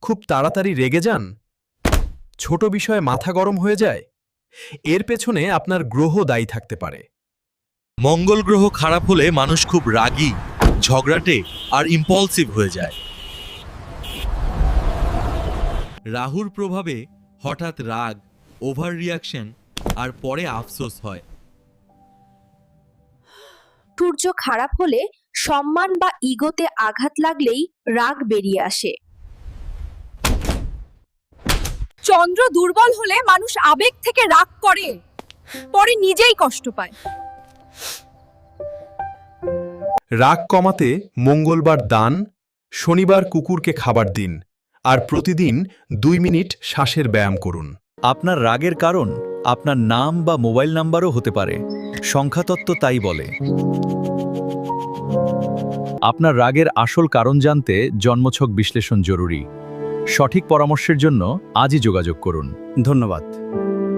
খুব তাড়াতাড়ি রেগে যান, ছোট বিষয়ে মাথা গরম হয়ে যায়, এর পেছনে আপনার গ্রহ দায়ী থাকতে পারে। মঙ্গল গ্রহ খারাপ হলে মানুষ খুব রাগী, ঝগড়াটে আর ইম্পালসিভ হয়ে যায়। রাহুর প্রভাবে হঠাৎ রাগ, ওভার রিয়াকশন আর পরে আফসোস হয়। সূর্য খারাপ হলে সম্মান বা ইগোতে আঘাত লাগলেই রাগ বেরিয়ে আসে। চন্দ্র দুর্বল হলে মানুষ আবেগ থেকে রাগ করে, পরে নিজেই কষ্ট পায়। রাগ কমাতে মঙ্গলবার দান, শনিবার কুকুরকে খাবার দিন, আর প্রতিদিন 2 মিনিট শ্বাসের ব্যায়াম করুন। আপনার রাগের কারণ আপনার নাম বা মোবাইল নাম্বারও হতে পারে, সংখ্যাতত্ত্ব তাই বলে। আপনার রাগের আসল কারণ জানতে জন্মছক বিশ্লেষণ জরুরি। সঠিক পরামর্শের জন্য আজই যোগাযোগ করুন। ধন্যবাদ।